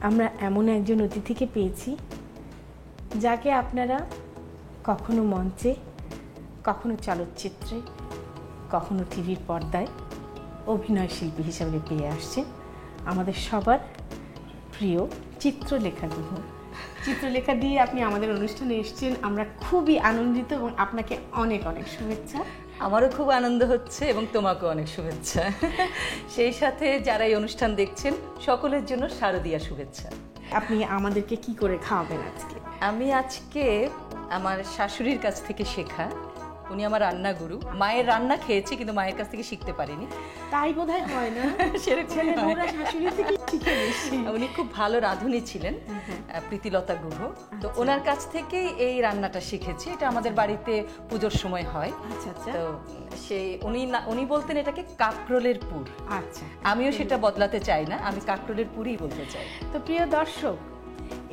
আমরা এমন একজন অতিথিকে পেয়েছি যাকে আপনারা কখনো মঞ্চে, কখনো চলচ্চিত্রে, কখনো টিভির পর্দায় অভিনয় শিল্পী হিসাবে পেয়ে আসছেন। আমাদের সবার প্রিয় চিত্রলেখা গুহ। চিত্রলেখা দিয়ে আপনি আমাদের অনুষ্ঠানে এসেছেন, আমরা খুবই আনন্দিত এবং আপনাকে অনেক অনেক শুভেচ্ছা। আমারও খুব আনন্দ হচ্ছে এবং তোমাকেও অনেক শুভেচ্ছা। সেই সাথে যারা এই অনুষ্ঠান দেখছেন সকলের জন্য শারদীয়া শুভেচ্ছা। আপনি আমাদেরকে কি করে খাওয়াবেন আজকে? আমি আজকে আমার শাশুড়ির কাছ থেকে শেখা, উনি আমার রান্না গুরু। মায়ের রান্না খেয়েছি কিন্তু মায়ের কাছ থেকে শিখতে পারিনি, তাই বোধহয় হয় না, ছেলেরা শাশুড়ি থেকে শিখে নিচ্ছে। উনি খুব ভালো রাঁধুনি ছিলেন, প্রীতিলতা গুহ। তো ওনার কাছ থেকেই এই রান্নাটা শিখেছি। এটা আমাদের বাড়িতে পুজোর সময় হয়। তো উনি বলতেন এটাকে কাকরোলের পুর। আচ্ছা, আমিও সেটা বদলাতে চাই না, আমি কাকরোলের পুরই বলতে চাই। তো প্রিয় দর্শক,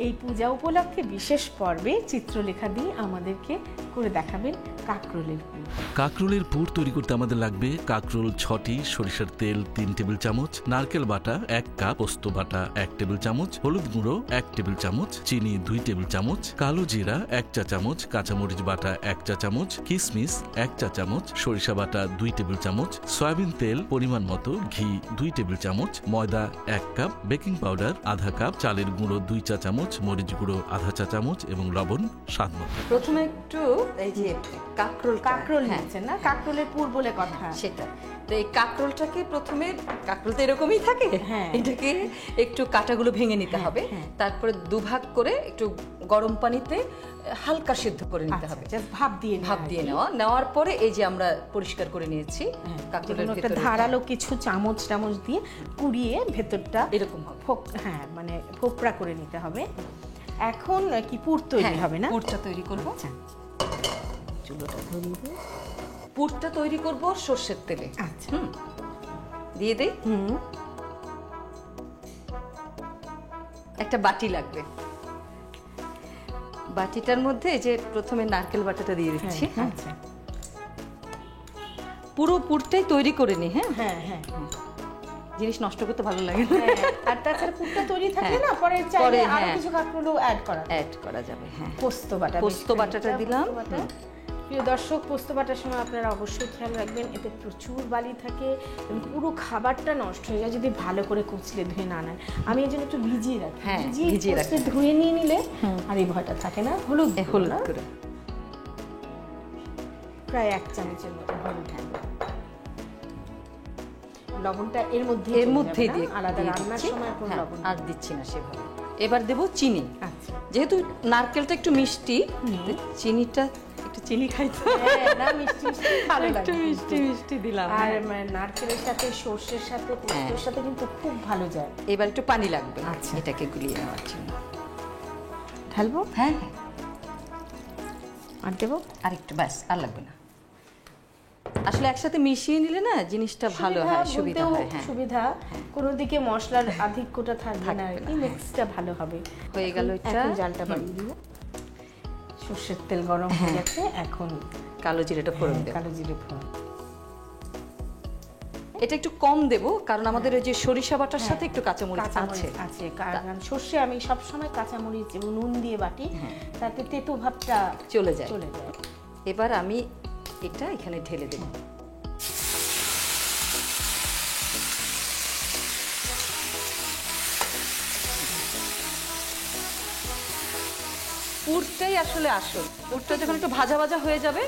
এই পূজা উপলক্ষে বিশেষ পর্বে চিত্রলেখা দিয়ে আমাদেরকে করে দেখাবেন কাকরোলের পুর। কাকরোলের পুর তৈরি করতে আমাদের লাগবে কাকরোল 6টি, সরিষার তেল 3 টেবিল চামচ, নারকেল বাটা 1 কাপ, পোস্ত বাটা 1 টেবিল চামচ, হলুদ গুঁড়ো 1 টেবিল চামচ, চিনি 2 টেবিল চামচ, কালো জিরা 1 চা চামচ, কাঁচামরিচ বাটা 1 চা চামচ, কিশমিশ 1 চা চামচ, সরিষা বাটা 2 টেবিল চামচ, সয়াবিন তেল পরিমাণ মতো, ঘি 2 টেবিল চামচ, ময়দা 1 কাপ, বেকিং পাউডার আধা কাপ, চালের গুঁড়ো 2 চা চামচ, মরিচ গুঁড়ো আধা চা চামচ এবং লবণ স্বাদ মতো। প্রথমে একটু এই যে কাকরোল নিচ্ছেন না, কাকরোলের পুর বলে কথা সেটা। তো এই কাকরোলটাকে প্রথমে, কাকরোল তো এরকমই থাকে, এটাকে একটু কাটাগুলো ভেঙে নিতে হবে। তারপরে দুভাগ করে একটু গরম পানিতে হালকা সিদ্ধ করে নিতে হবে, ভাপ দিয়ে নেওয়ার পরে এই যে আমরা পরিষ্কার করে নিয়েছি কাকরোলের একটা ধারালো কিছু চামচ দিয়ে কুড়িয়ে ভেতরটা এরকম হবে, মানে ফোকরা করে নিতে হবে। এখন কি পুর তৈরি হবে না? পুরটা তৈরি করব। চুলোটা ধরিয়ে দিই। পুরটা তৈরি করব সরষের তেলে। আচ্ছা, দিয়ে দেই। একটা বাটি লাগবে, বাটিটার মধ্যে এই যে প্রথমে নারকেল বাটাটা দিয়ে দিচ্ছি। আচ্ছা, পুরো পুরটাই তৈরি করে নি। হ্যাঁ, জিনিস নষ্ট করতে ভালো লাগে না। আর তাছাড়া পুরটা তৈরি থাকলে না পরে চাইলে আরো কিছু কাকরোলও অ্যাড করা যাবে। পোস্ত বাটাটা দিলাম। প্রিয় দর্শক, পোস্ত বাটার সময় আপনারা অবশ্যই খেয়াল রাখবেন, এতে প্রচুর বালি থাকে এবং পুরো খাবারটা নষ্ট হয়ে যায় যদি ভালো করে কুচলে ধুয়ে না নেন। আমি এই জন্য একটু ভিজিয়ে রাখি, ধুয়ে নিয়ে নিলে আর এই ভয়টা থাকে না। হলুদ করে প্রায় 1 চামচের মতো হলুদ, লবণটা এর মধ্যেই দিয়ে আলাদা রান্নার সময় কোনো লবণ আর দিচ্ছি না সেভাবে। এবার দেব চিনি। আচ্ছা, যেহেতু নারকেলটা একটু মিষ্টি, চিনিটা চিনি খাইতো না, মিষ্টি ভালো লাগে, একটু মিষ্টি দিলাম। আর নারকেলের সাথে সরষের সাথে পোস্তর সাথে কিন্তু খুব ভালো যায়। এবার একটু পানি লাগবে এটাকে গুলিয়ে নেওয়ার জন্য। ঢালবো? হ্যাঁ, আর দেবো? আর একটু, ব্যাস, আর লাগবে না। আসলে একসাথে মিশিয়ে নিলে না জিনিসটা ভালো হয়, সুবিধা হয়। সুবিধা, কোনো দিকে মশলার আধিক্যটা থাকবে না, মিক্সটা ভালো হবে। হয়ে গেল এটা। জালটা বাড়িয়ে দিব। সরষের তেল গরম হয়ে গেছে, এখন কালো জিরাটা ফোড়ন দেব। কালো জিরে ফোড়ন এটা একটু কম দেব কারণ আমাদের ওই যে সরিষা বাটার সাথে একটু কাঁচামরিচ আছে। কারণ সর্ষে আমি সব সময় কাঁচামরিচ এবং নুন দিয়ে বাটি, তাতে তেতো ভাবটা চলে যায়। এবার আমি এটা এখানে ঢেলে দেব। পুরটাই আসলে আসল। পুরটা যখন একটু ভাজা ভাজা হয়ে যাবে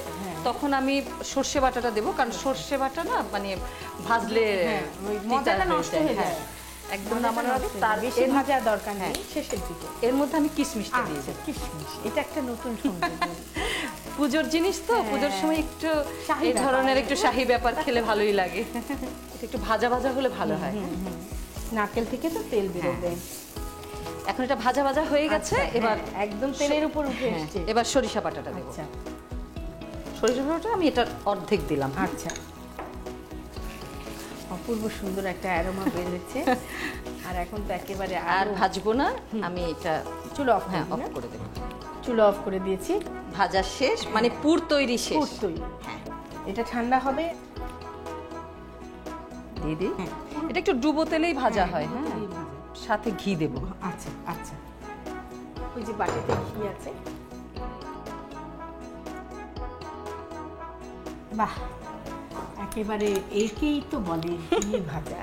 তখন আমি সর্ষে বাটাটা দেবো, কারণ সর্ষে বাটা না মানে ভাজলে মজাটা নষ্ট হয়ে যায়। একদম নামানোর আগে তার বেশি ভাজা দরকার নেই, শেষের দিকে এর মধ্যে আমি কিশমিশটা দিয়ে দেব। কিশমিশ, এটা একটা নতুন সৌন্দর্য। পুজোর জিনিস তো, পুজোর সময় একটু এই ধরনের একটু শাহী ব্যাপার খেলে ভালোই লাগে। একটু ভাজা ভাজা হলে ভালো হয়। নারকেল থেকে তো তেল বেরোবে। এখন এটা ভাজা ভাজা হয়ে গেছে, এবার একদম তেলের উপর উঠে এসেছে। এবার সরিষা বাটাটা দেব। সরিষা বাটাটা আমি এটা অর্ধেক দিলাম। আচ্ছা, অপূর্ব সুন্দর একটা অ্যারোমা বের হচ্ছে। আর এখন তো একেবারে আর ভাজবো না, আমি এটা চুলো অফ করে দেব। চুলো অফ করে দিয়েছি, ভাজা শেষ, মানে পুর তৈরি শেষ। পুর তৈরি, এটা ঠান্ডা হবে। দিদি এটা একটু ডুবো তেলেই ভাজা হয়। সাথে ঘি দেব। আচ্ছা আচ্ছা, ওই যে বাটিতে ঘি আছে। বাহ, একেবারে একেই তো বলে ঘি ভাজা।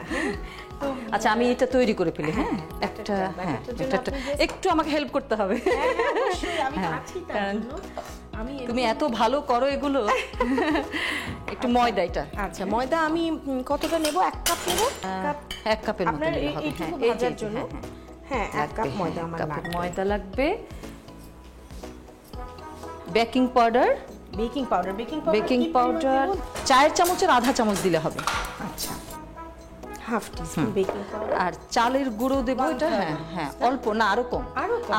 তো আচ্ছা আমি এটা তৈরি করে ফেলি। হ্যাঁ একটা হ্যাঁ একটু আমাকে হেল্প করতে হবে। অবশ্যই আমি আছি তার জন্য। আমি তুমি এত ভালো করো এগুলো। একটু ময়দা এটা। আচ্ছা, ময়দা আমি কতটা নেব? 1 কাপ নেব। 1 কাপের মতো আপনার নিলে হবে। এইটুকু এই যে, ভাজার জন্য হ্যাঁ 1 কাপ লাগবে, ময়দা হ্যাঁ, আমার 1 কাপ লাগবে। ময়দা লাগবে। Baking powder, baking powder baking powder 4 চামচের আধা চামচ দিলে হবে। আচ্ছা, হাফ টিস্পুন বেকিং পাউডার। আর চালের গুঁড়ো দেবো এটা। হ্যাঁ হ্যাঁ অল্প না, আরো কম।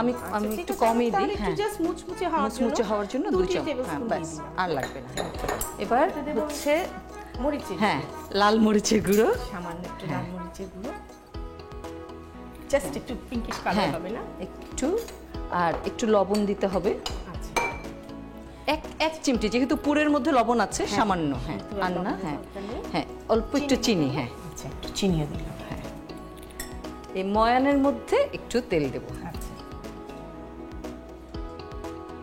আমি আমি একটু কমই দিই। হ্যাঁ জাস্ট মুচমুচে মুচমুচে হওয়ার জন্য 2 চামচ। হ্যাঁ ব্যাস, আর লাগবে না। এবার হচ্ছে মরিচের, হ্যাঁ লাল মরিচের গুঁড়ো, সামান্য একটু লাল মরিচের গুঁড়ো, জাস্ট একটু পিঙ্কিশ কালার হ্যাঁ হবে না? একটু, আর একটু লবণ দিতে হবে। আচ্ছা, এক চিমটি, যেহেতু পুরের মধ্যে লবণ আছে সামান্য। হ্যাঁ আর না, হ্যাঁ হ্যাঁ অল্প একটু চিনি। হ্যাঁ আচ্ছা, একটু চিনিও দিলাম। হ্যাঁ এই ময়ানের মধ্যে একটু তেল দেব, আচ্ছা,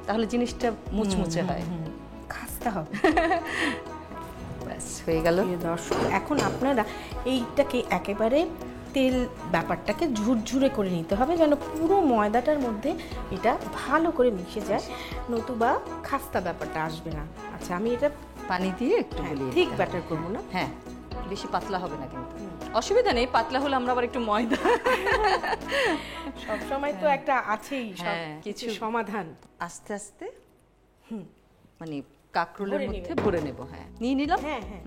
তাহলে জিনিসটা মুচমুচে হয়। খাস্তা হবে। ব্যাস হয়ে গেল। প্রিয় দর্শক, এখন আপনারা এইটাকে একেবারে তেল ব্যাপারটাকে ঝুরঝুরে করে নিতে হবে, যেন পুরো ময়দাটার মধ্যে এটা ভালো করে মিশে যায়, নতুবা খাস্তা ব্যাপারটা আসবে না। আচ্ছা, আমি এটা পানি দিয়ে একটু গলিয়ে ঠিক দিতে হবে। ব্যাটার করবো না? হ্যাঁ বেশি পাতলা হবে না কিন্তু। অসুবিধা নেই, পাতলা হলে আমরা আবার একটু ময়দা। সব সময় তো একটা আছেই হ্যাঁ, কিছু কিছু সমাধান। আস্তে আস্তে মানে কাঁকরোলের ভরে মধ্যে ভরে নেব। হ্যাঁ নিয়ে নিলাম। হ্যাঁ হ্যাঁ,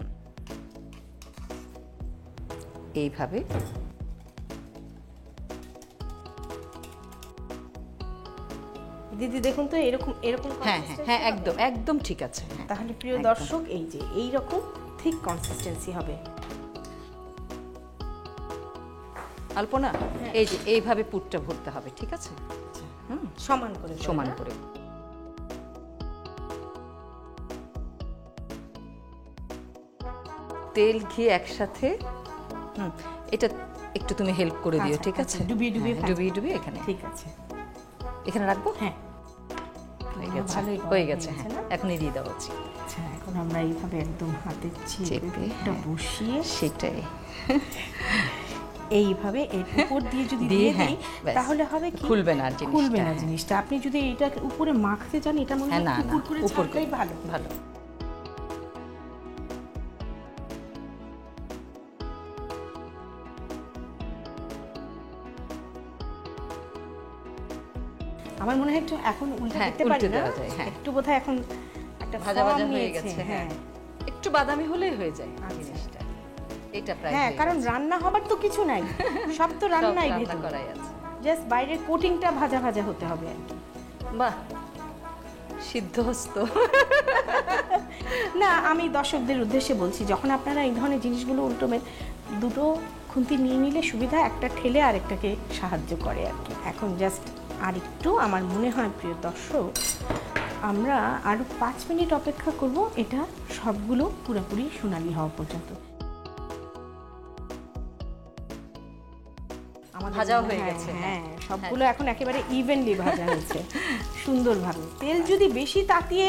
এইভাবে দিদি দেখুন তো এরকম এরকম হ্যাঁ হ্যাঁ consistency হ্যাঁ হবে? একদম একদম ঠিক আছে। হ্যাঁ তাহলে প্রিয় একদম। দর্শক, এই যে এইরকম ঠিক কনসিস্টেন্সি হবে। আলপনা এই যে এইভাবে পুরটা ভরতে হবে, ঠিক আছে? সমান করে সমান করে। তেল ঘি একসাথে। এটা একটু তুমি হেল্প করে দিও, আচ্ছা, ঠিক আছে? আচ্ছা, ডুবিয়ে ডুবিয়ে হ্যাঁ, ডুবিয়ে ডুবিয়ে এখানে ঠিক আছে, এখানে রাখবো। হ্যাঁ হয়ে গেছে, ভালোই হয়ে গেছে। হ্যাঁ না? এখনই দিয়ে দেওয়া উচিত। আচ্ছা, এখন আমরা এইভাবে একদম হাতে চেপে চেপে, এটা হ্যাঁ। বসিয়ে সেটাই এইভাবে এর উপর দিয়ে যদি দিয়ে, দিয়ে হ্যাঁ, দিই, ব্যাস। তাহলে হবে কি? খুলবে না আর জিনিসটা, খুলবে না হ্যাঁ। জিনিসটা। আপনি যদি এটা উপরে মাখতে চান, এটা মনে হ্যাঁ হয় না না উপর করে উপর করে ছাড়লেই ভালো। ভালো। আমার মনে হয় একটু এখন উল্টে হ্যাঁ, দিতে পারি উল্টে না? দেওয়া যায়, হ্যাঁ। একটু বোধহয় এখন একটা ভাজা form ভাজা হয়ে নিয়েছে, গেছে। হ্যাঁ হ্যাঁ একটু বাদামি হলেই হয়ে যায় জিনিসটা। এটা প্রায় হ্যাঁ, হয়ে কারণ গেছে। রান্না হবার তো কিছু নাই, সব তো সব রান্নাই রান্না ভেতর, করাই আছে। জাস্ট বাইরের কোটিংটা ভাজা ভাজা হতে হবে আর কি। বাহ, সিদ্ধহস্ত। না, আমি দর্শকদের উদ্দেশ্যে বলছি, যখন আপনারা এই ধরনের জিনিসগুলো উল্টোবেন, দুটো খুন্তি নিয়ে নিলে সুবিধা, একটা ঠেলে আরেকটাকে সাহায্য করে আর কি। এখন জাস্ট আর একটু, আমার মনে হয় প্রিয় দর্শক, আমরা আরও 5 মিনিট অপেক্ষা করব, এটা সবগুলো পুরোপুরি সোনালি হওয়া পর্যন্ত। আমাদের ভাজাও মনে হয়ে হয়, গেছে, হ্যাঁ সবগুলো এখন একেবারে ইভেনলি ভাজা হয়েছে সুন্দরভাবে। তেল যদি বেশি তাতিয়ে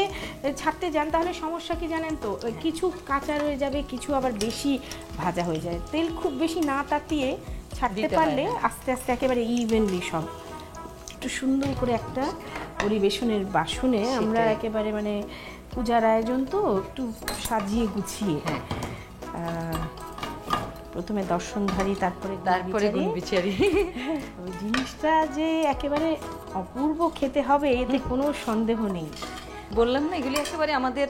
ছাড়তে যান, তাহলে সমস্যা কি জানেন তো? কিছু কাঁচা রয়ে যাবে, কিছু আবার বেশি ভাজা হয়ে যায়। তেল খুব বেশি না তাতিয়ে ছাড়তে দিতে হয়, পারলে হ্যাঁ। আস্তে আস্তে একেবারে ইভেনলি সব একটু সুন্দর করে একটা পরিবেশনের বাসনে আমরা সেটাই। একেবারে মানে পূজার আয়োজন তো একটু সাজিয়ে গুছিয়ে, হ্যাঁ। প্রথমে দর্শনধারী, তারপরে তারপরে গুণবিচারী। গুণবিচারী। ওই জিনিসটা যে একেবারে অপূর্ব খেতে হবে, এতে কোনো সন্দেহ নেই। বললাম না, এগুলি একেবারে আমাদের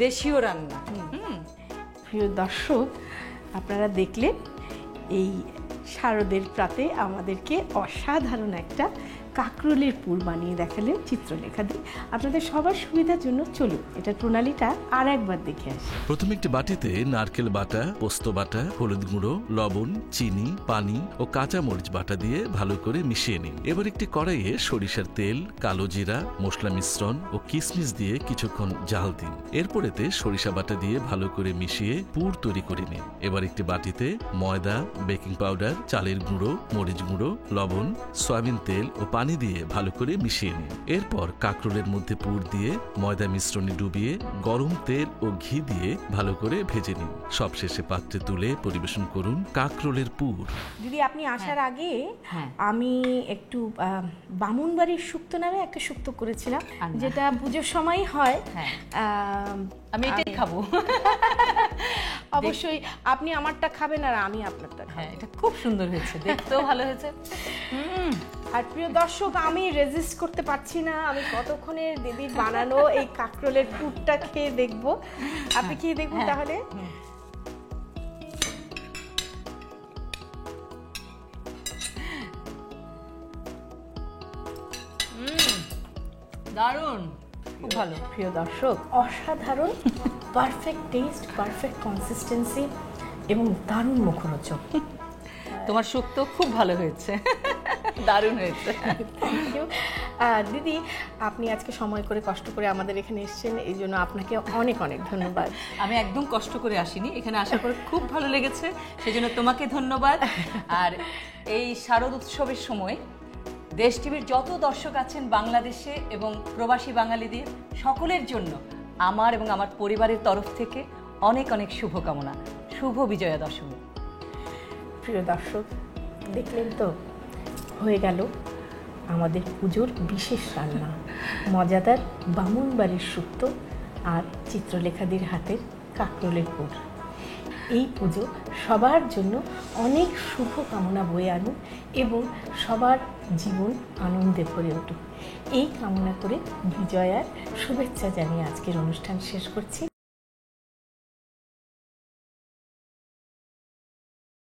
দেশীয় রান্না। প্রিয় দর্শক, আপনারা দেখলেন এই শারদের প্রাতে আমাদেরকে অসাধারণ একটা কাঁকরোলের পুর বানিয়ে দেখালেন চিত্রলেখা দি। আপনাদের সবার সুবিধার জন্য চলুন এটার প্রণালীটা আর একবার দেখে আসি। প্রথমে একটি বাটিতে নারকেল বাটা, পোস্ত বাটা, হলুদ গুঁড়ো, লবণ, চিনি, পানি ও কাঁচা মরিচ বাটা দিয়ে ভালো করে মিশিয়ে নিন। এবার একটি কড়াইয়ে সরিষার তেল, কালো জিরা, মশলা মিশ্রণ ও কিশমিশ দিয়ে কিছুক্ষণ জাল দিন। এরপর এতে সরিষা বাটা দিয়ে ভালো করে মিশিয়ে পুর তৈরি করে নিন। এবার একটি বাটিতে ময়দা, বেকিং পাউডার, চালের গুঁড়ো, মরিচ গুঁড়ো, লবণ, সয়াবিন তেল ও পানি দিয়ে ভালো করে মিশিয়ে নিন। এরপর কাঁকরোলের মধ্যে পুর দিয়ে ময়দা মিশ্রণে ডুবিয়ে গরম তেল ও ঘি দিয়ে ভালো করে ভেজে নিন। সবশেষে পাত্রে তুলে পরিবেশন করুন কাঁকরোলের পুর। দিদি আপনি আসার আগে হ্যাঁ। আমি একটু বামুনবাড়ির শুক্তো নামে একটা শুক্তো করেছিলাম, যেটা পুজোর সময় হয়। হ্যাঁ। আহ, আমি এটাই খাবো। অবশ্যই আপনি আমারটা খাবেন আর আমি আপনারটা খাবো। হ্যাঁ, এটা খুব সুন্দর হয়েছে, দেখতেও ভালো হয়েছে। আর প্রিয় দর্শক, আমি রেজিস্ট করতে পারছি না, আমি কতক্ষণে দিদির বানানো এই কাঁকরোলের পুরটা খেয়ে দেখবো। আপনি খেয়ে দেখুন তাহলে। দারুণ, খুব ভালো। প্রিয় দর্শক, অসাধারণ, পারফেক্ট টেস্ট, পারফেক্ট কনসিস্টেন্সি এবং দারুণ মুখরোচক। তোমার শুক্তো খুব ভালো হয়েছে, দারুণ হয়েছে। থ্যাংক ইউ দিদি, আপনি আজকে সময় করে কষ্ট করে আমাদের এখানে এসেছেন, এই জন্য আপনাকে অনেক অনেক ধন্যবাদ। আমি একদম কষ্ট করে আসিনি, এখানে আসার পর খুব ভালো লেগেছে, সেজন্য তোমাকে ধন্যবাদ। আর এই শারদ উৎসবের সময় দেশ টিভির যত দর্শক আছেন বাংলাদেশে এবং প্রবাসী বাঙালিদের সকলের জন্য আমার এবং আমার পরিবারের তরফ থেকে অনেক অনেক শুভকামনা। শুভ বিজয়া দশমী। প্রিয় দর্শক, দেখলেন তো, হয়ে গেল আমাদের পুজোর বিশেষ রান্না, মজাদার বামুনবাড়ির শুক্তো আর চিত্রলেখাদির হাতের কাঁকরোলের পুর। এই পুজো সবার জন্য অনেক শুভ কামনা বয়ে আনুক এবং সবার জীবন আনন্দে ভরে উঠুক, এই কামনা করে বিজয়ার শুভেচ্ছা জানিয়ে আজকের অনুষ্ঠান শেষ করছি।